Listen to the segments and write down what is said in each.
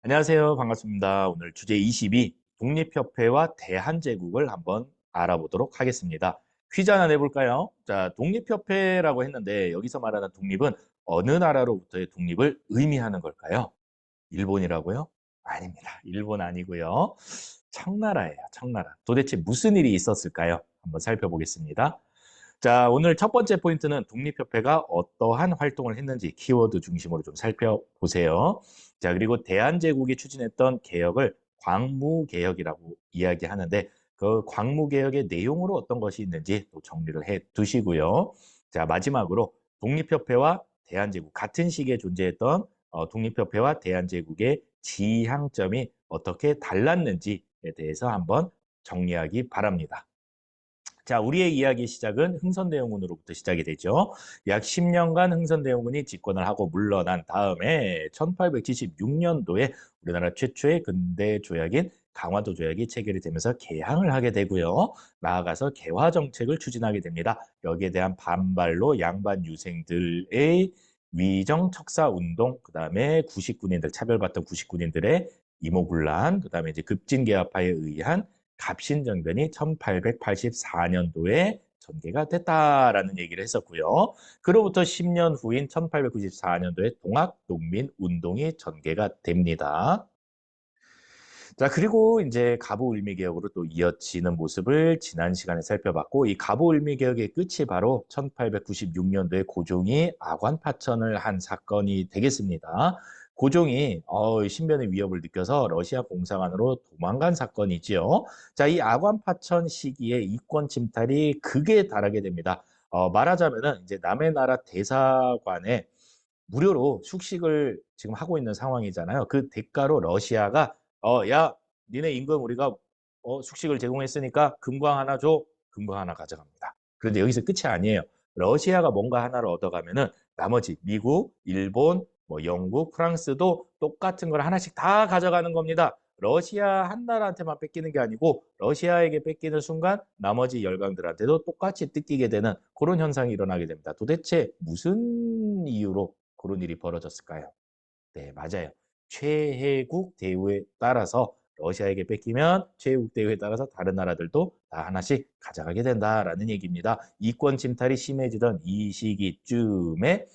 안녕하세요. 반갑습니다. 오늘 주제 22, 독립협회와 대한제국을 한번 알아보도록 하겠습니다. 퀴즈 하나 내볼까요? 자, 독립협회라고 했는데 여기서 말하는 독립은 어느 나라로부터의 독립을 의미하는 걸까요? 일본이라고요? 아닙니다. 일본 아니고요. 청나라예요. 청나라. 도대체 무슨 일이 있었을까요? 한번 살펴보겠습니다. 자, 오늘 첫 번째 포인트는 독립협회가 어떠한 활동을 했는지 키워드 중심으로 좀 살펴보세요. 자, 그리고 대한제국이 추진했던 개혁을 광무개혁이라고 이야기하는데 그 광무개혁의 내용으로 어떤 것이 있는지 또 정리를 해 두시고요. 자, 마지막으로 독립협회와 대한제국 같은 시기에 존재했던 독립협회와 대한제국의 지향점이 어떻게 달랐는지에 대해서 한번 정리하기 바랍니다. 자, 우리의 이야기 시작은 흥선대원군으로부터 시작이 되죠. 약 10년간 흥선대원군이 집권을 하고 물러난 다음에 1876년도에 우리나라 최초의 근대 조약인 강화도 조약이 체결이 되면서 개항을 하게 되고요. 나아가서 개화 정책을 추진하게 됩니다. 여기에 대한 반발로 양반 유생들의 위정 척사 운동, 그다음에 구식군인들 차별받던 구식군인들의 이모군란, 그다음에 이제 급진개화파에 의한 갑신정변이 1884년도에 전개가 됐다라는 얘기를 했었고요. 그로부터 10년 후인 1894년도에 동학농민운동이 전개가 됩니다. 자, 그리고 이제 갑오을미개혁으로 또 이어지는 모습을 지난 시간에 살펴봤고, 이 갑오을미개혁의 끝이 바로 1896년도에 고종이 아관파천을 한 사건이 되겠습니다. 고종이 신변의 위협을 느껴서 러시아 공사관으로 도망간 사건이지요. 자, 이 아관파천 시기에 이권 침탈이 극에 달하게 됩니다. 말하자면은 이제 남의 나라 대사관에 무료로 숙식을 지금 하고 있는 상황이잖아요. 그 대가로 러시아가 야, 니네 임금 우리가 숙식을 제공했으니까 금광 하나 줘. 금광 하나 가져갑니다. 그런데 여기서 끝이 아니에요. 러시아가 뭔가 하나를 얻어가면은 나머지 미국, 일본, 뭐 영국, 프랑스도 똑같은 걸 하나씩 다 가져가는 겁니다. 러시아 한 나라한테만 뺏기는 게 아니고 러시아에게 뺏기는 순간 나머지 열강들한테도 똑같이 뜯기게 되는 그런 현상이 일어나게 됩니다. 도대체 무슨 이유로 그런 일이 벌어졌을까요? 네, 맞아요. 최혜국 대우에 따라서 러시아에게 뺏기면 최혜국 대우에 따라서 다른 나라들도 다 하나씩 가져가게 된다라는 얘기입니다. 이권 침탈이 심해지던 이 시기쯤에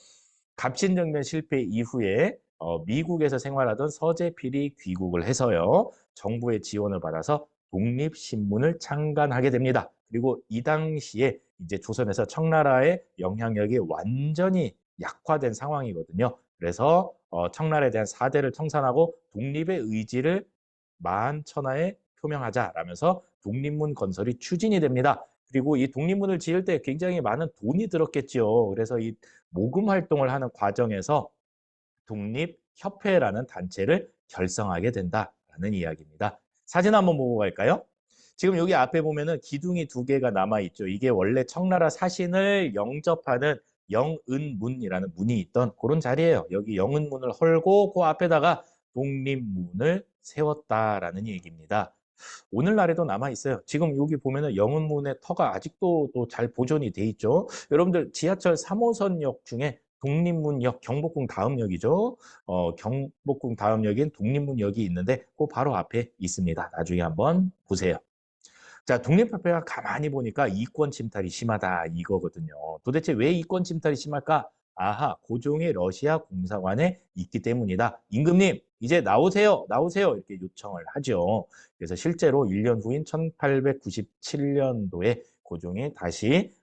갑신정변 실패 이후에 미국에서 생활하던 서재필이 귀국을 해서요. 정부의 지원을 받아서 독립신문을 창간하게 됩니다. 그리고 이 당시에 이제 조선에서 청나라의 영향력이 완전히 약화된 상황이거든요. 그래서 청나라에 대한 사대를 청산하고 독립의 의지를 만천하에 표명하자라면서 독립문 건설이 추진이 됩니다. 그리고 이 독립문을 지을 때 굉장히 많은 돈이 들었겠죠. 그래서 이 모금 활동을 하는 과정에서 독립협회라는 단체를 결성하게 된다라는 이야기입니다. 사진 한번 보고 갈까요? 지금 여기 앞에 보면은 기둥이 두 개가 남아 있죠. 이게 원래 청나라 사신을 영접하는 영은문이라는 문이 있던 그런 자리예요. 여기 영은문을 헐고 그 앞에다가 독립문을 세웠다라는 얘기입니다. 오늘날에도 남아 있어요. 지금 여기 보면은 영은문의 터가 아직도 또 잘 보존이 돼 있죠. 여러분들 지하철 3호선역 중에 독립문역 경복궁 다음 역이죠. 경복궁 다음 역인 독립문역이 있는데 그 바로 앞에 있습니다. 나중에 한번 보세요. 자, 독립협회가 가만히 보니까 이권 침탈이 심하다 이거거든요. 도대체 왜 이권 침탈이 심할까? 아하, 고종이 러시아 공사관에 있기 때문이다. 임금님, 이제 나오세요, 나오세요 이렇게 요청을 하죠. 그래서 실제로 1년 후인 1897년도에 고종이 다시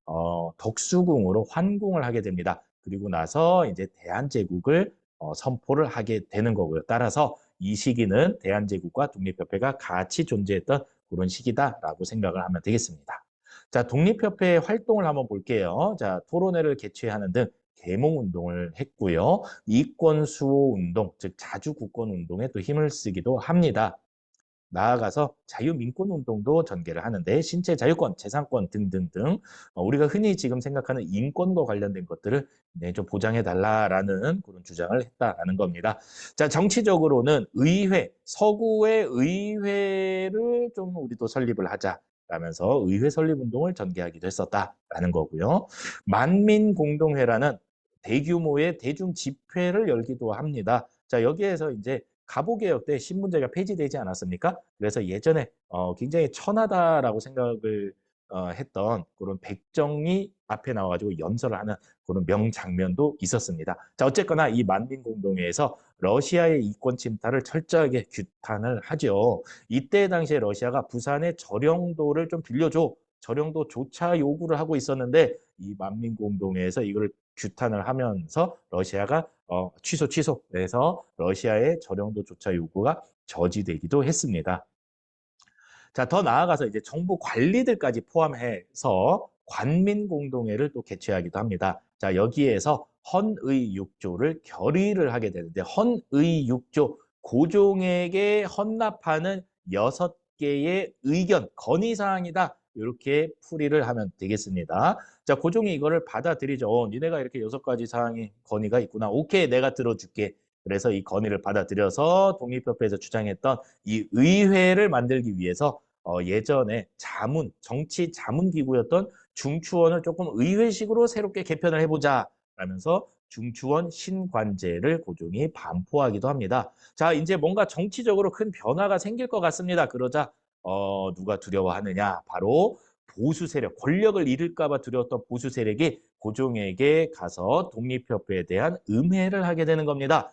덕수궁으로 환궁을 하게 됩니다. 그리고 나서 이제 대한제국을 선포를 하게 되는 거고요. 따라서 이 시기는 대한제국과 독립협회가 같이 존재했던 그런 시기다라고 생각을 하면 되겠습니다. 자, 독립협회의 활동을 한번 볼게요. 자, 토론회를 개최하는 등 계몽운동을 했고요. 이권수호운동, 즉 자주국권운동에 또 힘을 쓰기도 합니다. 나아가서 자유민권운동도 전개를 하는데 신체 자유권, 재산권 등등등 우리가 흔히 지금 생각하는 인권과 관련된 것들을 좀 보장해달라라는 그런 주장을 했다라는 겁니다. 자, 정치적으로는 의회, 서구의 의회를 좀 우리도 설립을 하자. 라면서 의회 설립 운동을 전개하기도 했었다라는 거고요. 만민공동회라는 대규모의 대중 집회를 열기도 합니다. 자, 여기에서 이제 갑오개혁 때 신분제가 폐지되지 않았습니까? 그래서 예전에 굉장히 천하다라고 생각을 했던 그런 백정이 앞에 나와가지고 연설을 하는 그런 명장면도 있었습니다. 자, 어쨌거나 이 만민공동회에서 러시아의 이권 침탈을 철저하게 규탄을 하죠. 이때 당시에 러시아가 부산의 저령도를 좀 빌려줘. 저령도 조차 요구를 하고 있었는데 이 만민공동회에서 이걸 규탄을 하면서 러시아가 취소 해서 러시아의 저령도 조차 요구가 저지되기도 했습니다. 자, 더 나아가서 이제 정부 관리들까지 포함해서 관민공동회를 또 개최하기도 합니다. 자, 여기에서 헌의육조를 결의를 하게 되는데 헌의육조, 고종에게 헌납하는 6개의 의견, 건의사항이다. 이렇게 풀이를 하면 되겠습니다. 자, 고종이 이거를 받아들이죠. 니네가 이렇게 6가지 사항이 건의가 있구나. 오케이, 내가 들어줄게. 그래서 이 건의를 받아들여서 독립협회에서 주장했던 이 의회를 만들기 위해서 예전에 정치 자문기구였던 중추원을 조금 의회식으로 새롭게 개편을 해보자 라면서 중추원 신관제를 고종이 반포하기도 합니다. 자, 이제 뭔가 정치적으로 큰 변화가 생길 것 같습니다. 그러자 누가 두려워하느냐? 바로 보수 세력, 권력을 잃을까 봐 두려웠던 보수 세력이 고종에게 가서 독립협회에 대한 음해를 하게 되는 겁니다.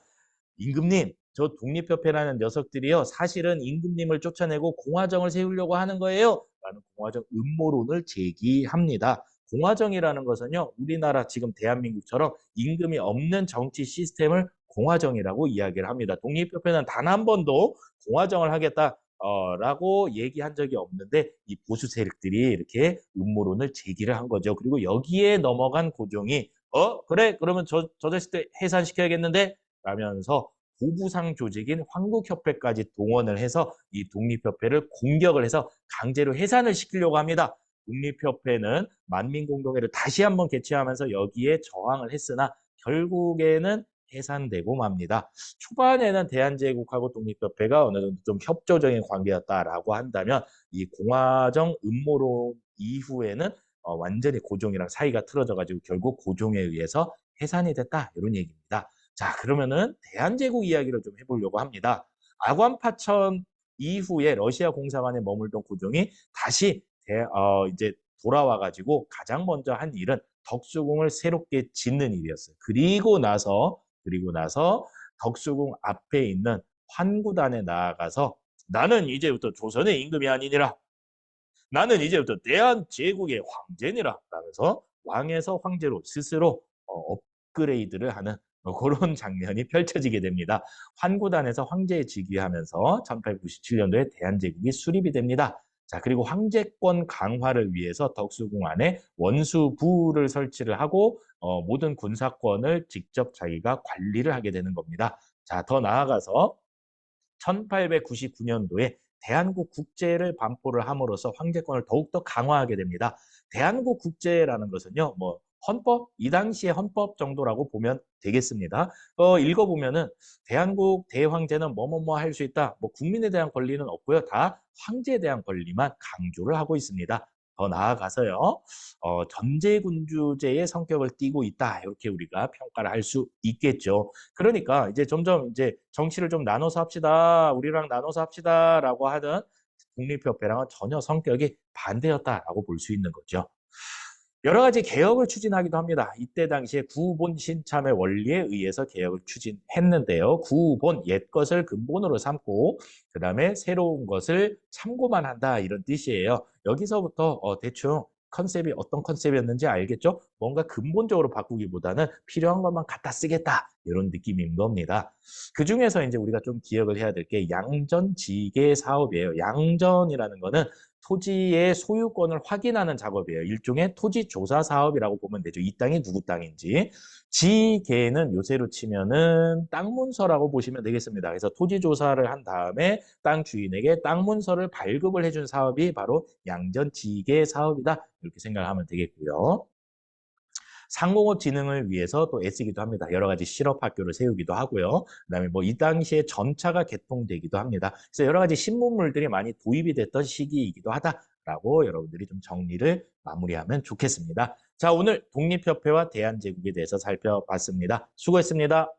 임금님, 저 독립협회라는 녀석들이요. 사실은 임금님을 쫓아내고 공화정을 세우려고 하는 거예요. 라는 공화정 음모론을 제기합니다. 공화정이라는 것은요. 우리나라 지금 대한민국처럼 임금이 없는 정치 시스템을 공화정이라고 이야기를 합니다. 독립협회는 단 한 번도 공화정을 하겠다. 라고 얘기한 적이 없는데 이 보수 세력들이 이렇게 음모론을 제기를 한 거죠. 그리고 여기에 넘어간 고종이 그래 그러면 저 자식들 해산시켜야겠는데 라면서 보부상 조직인 황국협회까지 동원을 해서 이 독립협회를 공격을 해서 강제로 해산을 시키려고 합니다. 독립협회는 만민공동회를 다시 한번 개최하면서 여기에 저항을 했으나 결국에는 해산되고 맙니다. 초반에는 대한제국하고 독립협회가 어느 정도 좀 협조적인 관계였다라고 한다면 이 공화정 음모론 이후에는 완전히 고종이랑 사이가 틀어져가지고 결국 고종에 의해서 해산이 됐다 이런 얘기입니다. 자, 그러면은 대한제국 이야기를 좀 해보려고 합니다. 아관파천 이후에 러시아 공사관에 머물던 고종이 다시 이제 돌아와가지고 가장 먼저 한 일은 덕수궁을 새롭게 짓는 일이었어요. 그리고 나서 덕수궁 앞에 있는 환구단에 나아가서 나는 이제부터 조선의 임금이 아니니라. 나는 이제부터 대한제국의 황제니라. 라면서 왕에서 황제로 스스로 업그레이드를 하는 그런 장면이 펼쳐지게 됩니다. 환구단에서 황제에 즉위하면서 1897년도에 대한제국이 수립이 됩니다. 자, 그리고 황제권 강화를 위해서 덕수궁 안에 원수부를 설치를 하고 모든 군사권을 직접 자기가 관리를 하게 되는 겁니다. 자, 더 나아가서 1899년도에 대한국 국제를 반포를 함으로써 황제권을 더욱더 강화하게 됩니다. 대한국 국제라는 것은요, 뭐 헌법, 이 당시의 헌법 정도라고 보면 되겠습니다. 읽어보면은 대한국 대황제는 뭐뭐뭐 할 수 있다. 뭐 국민에 대한 권리는 없고요. 다 황제에 대한 권리만 강조를 하고 있습니다. 더 나아가서요, 전제군주제의 성격을 띠고 있다. 이렇게 우리가 평가를 할 수 있겠죠. 그러니까 이제 점점 이제 정치를 좀 나눠서 합시다. 우리랑 나눠서 합시다라고 하던 독립협회랑은 전혀 성격이 반대였다라고 볼 수 있는 거죠. 여러 가지 개혁을 추진하기도 합니다. 이때 당시에 구본 신참의 원리에 의해서 개혁을 추진했는데요. 구본, 옛 것을 근본으로 삼고 그다음에 새로운 것을 참고만 한다 이런 뜻이에요. 여기서부터 대충 컨셉이 어떤 컨셉이었는지 알겠죠? 뭔가 근본적으로 바꾸기보다는 필요한 것만 갖다 쓰겠다 이런 느낌인 겁니다. 그중에서 이제 우리가 좀 기억을 해야 될 게 양전지계 사업이에요. 양전이라는 거는 토지의 소유권을 확인하는 작업이에요. 일종의 토지 조사 사업이라고 보면 되죠. 이 땅이 누구 땅인지. 지계는 요새로 치면은 땅 문서라고 보시면 되겠습니다. 그래서 토지 조사를 한 다음에 땅 주인에게 땅 문서를 발급을 해준 사업이 바로 양전지계 사업이다. 이렇게 생각하면 되겠고요. 상공업 진흥을 위해서 또 애쓰기도 합니다. 여러 가지 실업학교를 세우기도 하고요. 그다음에 뭐 이 당시에 전차가 개통되기도 합니다. 그래서 여러 가지 신문물들이 많이 도입이 됐던 시기이기도 하다라고 여러분들이 좀 정리를 마무리하면 좋겠습니다. 자, 오늘 독립협회와 대한제국에 대해서 살펴봤습니다. 수고했습니다.